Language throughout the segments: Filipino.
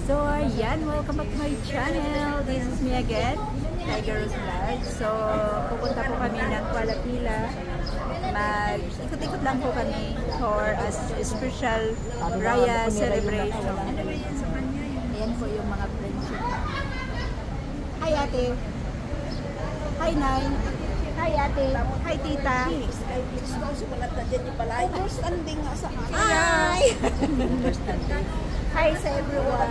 So ayan, welcome back to my channel. This is me again, Tiger Rose Vlog. So pupunta po kami ng Kuala Pila. Mag-ikot-ikot lang po kami for a special Raya celebration. Ayan po yung mga friendship. Hi ate. Hi Nay. Hi ate. Hi tita. Understanding nga sa akin. Hi! Hi sa everyone.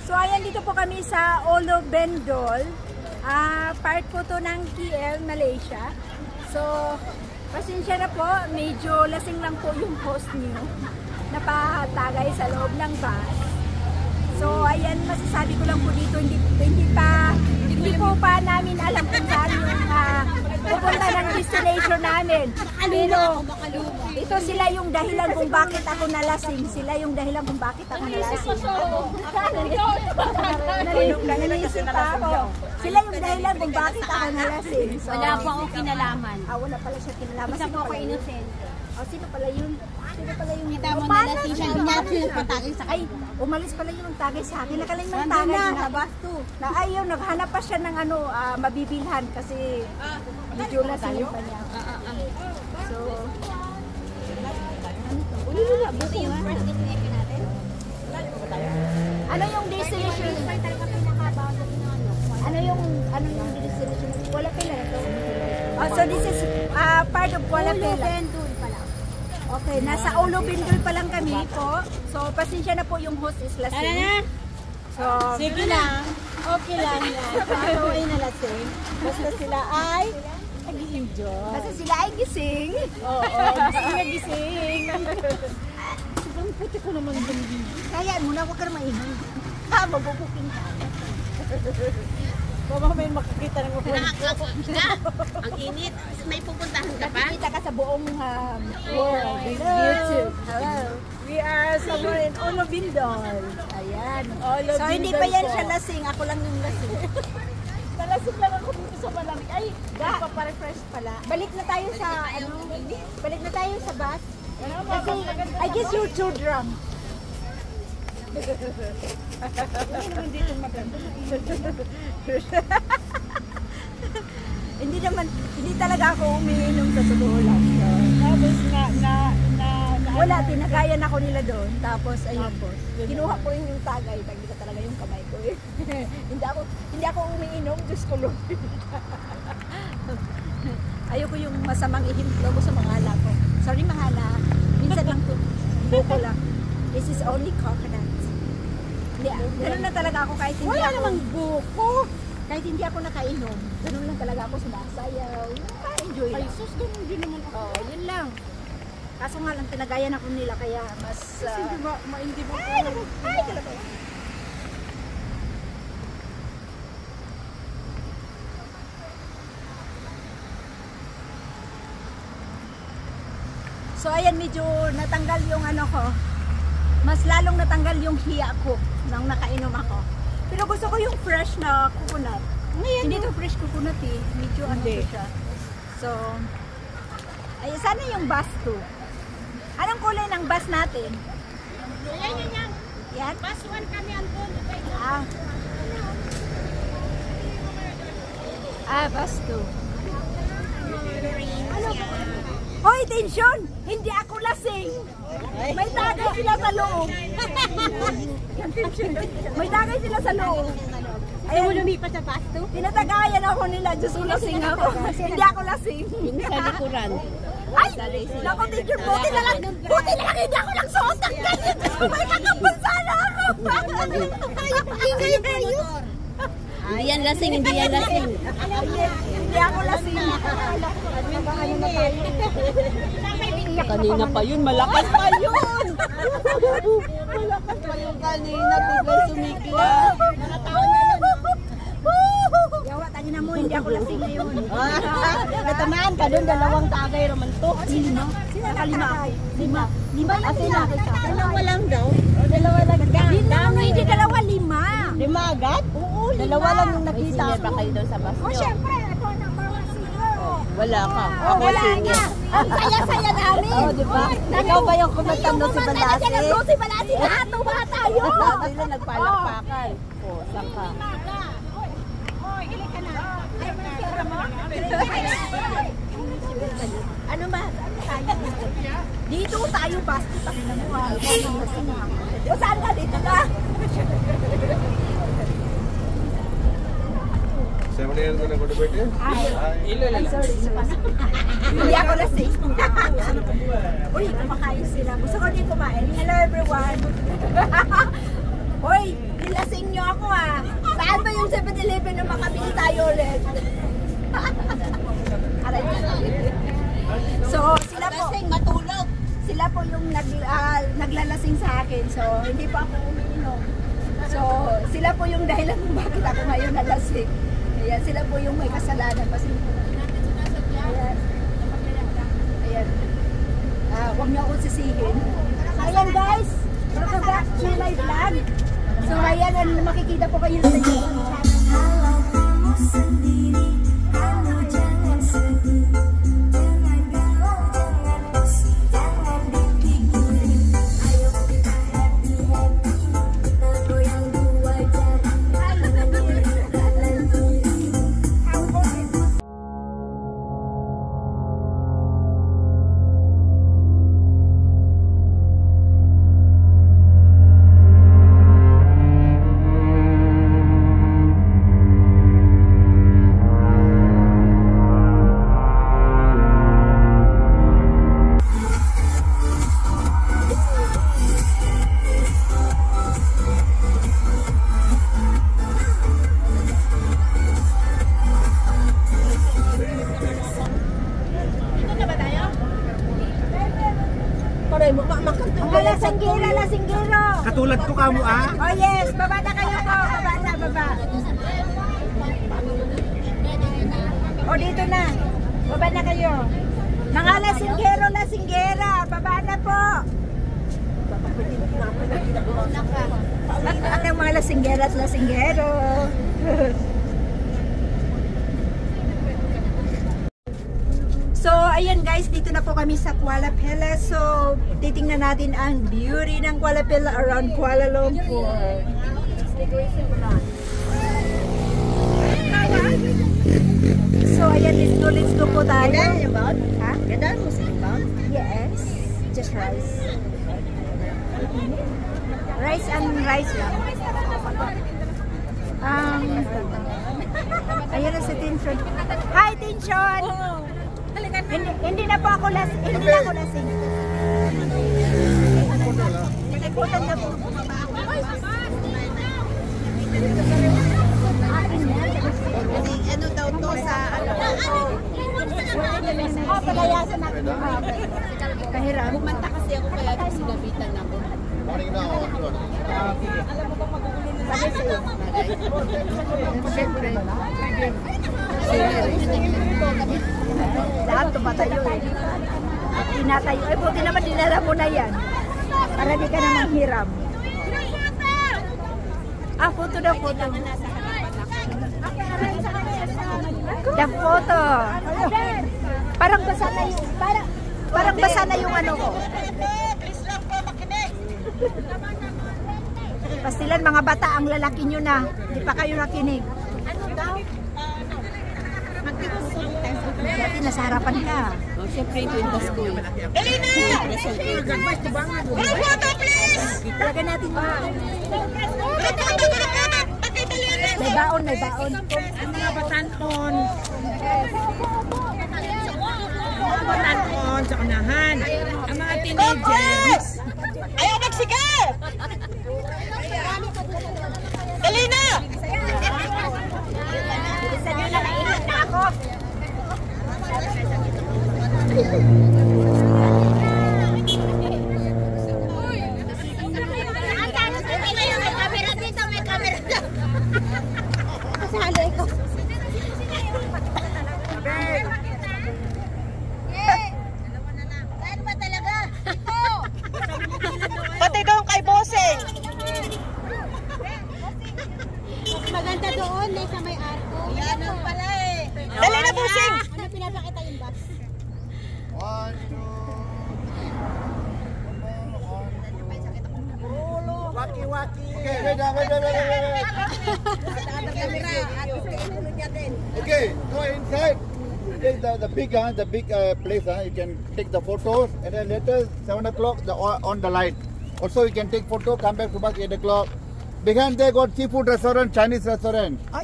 So ayan, dito po kami sa Olo Bendol. Part po to ng KL, Malaysia. So pasensya na po, medyo lasing lang po yung host niyo. Napatagay sa loob ng bus. So ayan, masasabi ko lang po dito, hindi po pa namin alam kung saan yung pupunta ng destination namin. Pero ito sila yung dahilan kung bakit ako nalasing. Sila yung dahilan kung bakit ako nalasing. Nalinisip pa ako. Sila yung dahilan kung bakit ako nalasing. So, wala po akong kinalaman. Wala pala siya kinalaman. Isa po ako innocent. Sino pala yun? Sino pala yung... Kita mo nalasing siya. Binyapin yung patagay sa ay, umalis pala yung tagay sa akin. Nakaling ng tagay na basto. Na ayaw, naghanap pa siya ng mabibilhan kasi medyo lasing pa niya. So, buti yung first destination natin. ano yung destination? Ano yung destination? Kuala Pila ito. So this is part of Kuala Pila. Okay, nasa Olo Bendol pa lang kami po. So pasensya na po yung host is lasing. So, sige lang. Okay lang yan. Ako ay nalasing. Basta sila ay nag-enjoy. kasi sila ay gising. Oo, gising na gising. Sobrang puti ko naman din. Kaya muna, huwag ka na maingay. Mabubuking ka. Baka may makikita ng mga Ang init. May pupuntahan ka pa? Nakikita ka sa buong world. YouTube. Hello. We are somewhere in Olo Bendol. Ayan. Olo So hindi Bendol pa yan po. siya lasing. Ako lang yung lasing. Nalasing lang ako dito sa malamig. Ay, nagpa-refresh pala. Balik na tayo sa balik na tayo sa bus. Kasi I guess you're too drunk. Hindi naman dito maganda. Hindi talaga ako umiinom sa totoo lang. So, Tapos wala, tinagayan ako nila doon. Tapos ayun po. Kinuha ko yung tagay, tagli ka talaga yung kamay ko. hindi ako umiinom, Diyos ko Lord. Ayoko yung masamang ihimplo ko sa mga hala ko. Sorry mga hala, minsan lang to. Buko lang. This is only coconut. Hindi, ganun na talaga ako kahit hindi wala ako. namang buko. Kahit hindi ako nakainom, ganun lang talaga ako sumasayaw. Enjoy Ay, lang. sus, ganun din naman ako. Oo, yun lang. Kaso nga lang, tinagayan ako nila kaya mas... Kasi hindi ba, hindi ba ay, talaga. So ayan, medyo natanggal yung ko. Mas lalong natanggal yung hiya ko nang nakainom ako. Pero gusto ko yung fresh na coconut. Hindi to fresh coconut eh. Medyo Hindi. siya. So, ay, sana yung bus to. Anong kulay ng bus natin? Yan. Yan? Bus 1 kami andun. Bus 2. Ano ba? Hoy, tension! Hindi ako lasing! May tagay sila sa loob! May tagay sila sa loob! Ayaw mo lumipat sa bus 2? Tinatagayan ako nila, Diyos ko lasing ako. Hindi ako lasing. Yung sa likuran. Ay! Naku, teacher, buti na lang hindi ako lang suot ng ganyan. May kakapal sana ako. Hindi yan lasing, hindi yan lasing. Hindi ako lasing. Ano na tayo? Iyak Kanina pa yun, malakas pa yun! Malakas pa yun kanina, biglang sumigla. Yawa, tangina mo, hindi ako lasing ngayon. Natamaan ka doon, dalawang tagay naman to. Sino? Sino nakalima ako? Lima. Lima lang sila. Dalawa lang daw. Dalawa lang. Hindi dalawa, lima. Lima agad? Oo, lima. Dalawa lang yung nakita ko. ba kayo doon sa bus Oh, syempre, ito ang mga senior. Wala ka. Oh, wala nga. Ang saya-saya namin. Oh, di ba? Ikaw ba yung kumanta doon si Balasi? Si Balasi, lahat tuwa tayo. Sila nagpalakpakan. Oh, saan ka? Ano ba? Dito tayo, basta tayo na mo. O saan ka? Dito ka? Sorry. Hindi ako lasing. Uy, kumakain sila. Gusto ko din kumain. Hello everyone. Uy, nilasing nyo ako ah. Saan ba yung 7-Eleven na makabili tayo ulit? Aray ka. So, sila po. Matulog. Sila po yung naglalasing sa akin. So, hindi pa ako umiinom. So, sila po yung dahilan kung bakit ako ngayon nalasing. Ayan, sila po yung may kasalanan. Kasi, ayan. Huwag niyo akong sisihin. So, ayan guys. Welcome back to my vlog. So, ayan, makikita po kayo sa YouTube channel. Lasinggero. Katulad ko kamo ah. Oh yes, baba na kayo po. Baba. O dito na. Baba na kayo. Mga lasinggera, baba na po. At ang mga lasinggero. So, ayan guys, dito na po kami sa Kuala Pela. So, titingnan natin ang beauty ng Kuala Pela around Kuala Lumpur. So, ayan, let's go po tayo. Ha? Ganda mo sa inbound? Yes. Just rice. Rice lang. Ayan na si Tinchon. Hi, Tinchon! Hindi na po ako lasing. Hindi na ako lasing. Nagputan na po. Ano daw to sa ano? Palayasan natin yung hapon. Kahirap. Kumanta kasi ako kaya sinabitan ako. Siyempre. Lahat tumatayo eh. Tinatayo. Eh, buti naman dinala mo na yan. Para di ka naman hiram. Photo daw, photo. The photo. Parang basa na yung, parang basa na yung ano ko. Pastilan, mga bata, ang lalaki nyo na. Hindi pa kayo nakinig. Ano daw? Dati nasa harapan ka. Oh, syempre yung Quinta School. Elena! Photo, please! Talaga natin yung may baon. Ang mga batanon. Mga batanon sa unahan. Ang mga teenagers. Ayaw magsigaw! Elena! Bilisan nyo na, naiinit na ako. 1, 2, 3. Waki-waki. Okay, wait. Okay, go inside. Take the big place. You can take the photos, and then later 7 o'clock on the light. Also, you can take photo. Come back to back 8 o'clock. Behind there got seafood restaurant, Chinese restaurant. So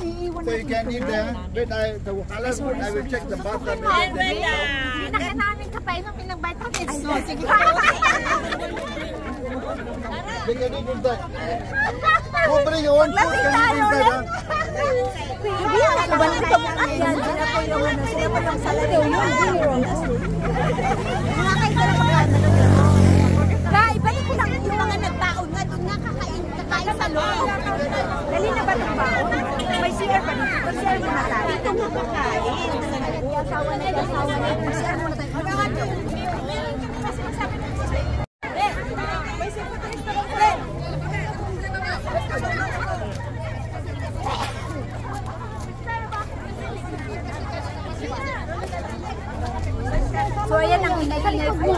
you can eat there. Wait, the halal food. I will check the bathroom. Pinaka namin kapay nung pinag-vitamins. Sige. They can eat inside. Go bring your own food. Can eat inside. Sila po yung salary. Iba ko lang yung mga nagbaon nga doon nga kakain sa loob. Dali na ba ng baon? May CR pa dito. Ito CR mo na tayo. Ito mo kakain. Asawa na. CR mo na tayo. So ayan ang ingay-ingay po.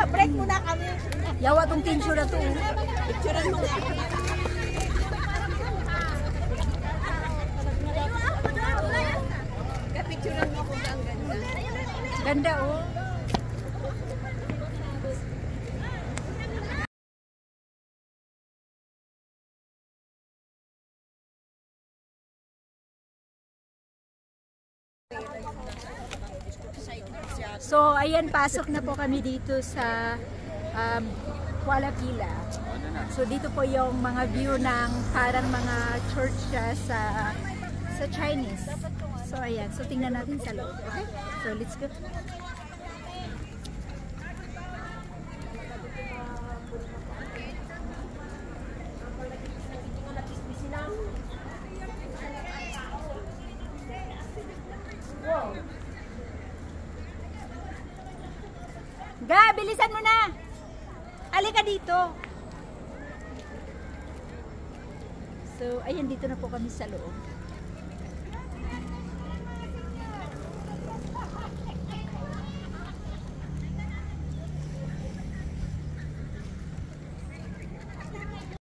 Break muna kami. Yawa tong tinsyo na to. Picturean mo nga. Picturean mo ako ang ganda. Ganda oh. So, ayan, pasok na po kami dito sa Kuala Pila. So, dito po yung mga view ng parang mga church siya sa Chinese. So, ayan. So, tingnan natin sa loob. Okay? So, let's go. Ga, bilisan mo na. Halika dito. So, ayan, dito na po kami sa loob.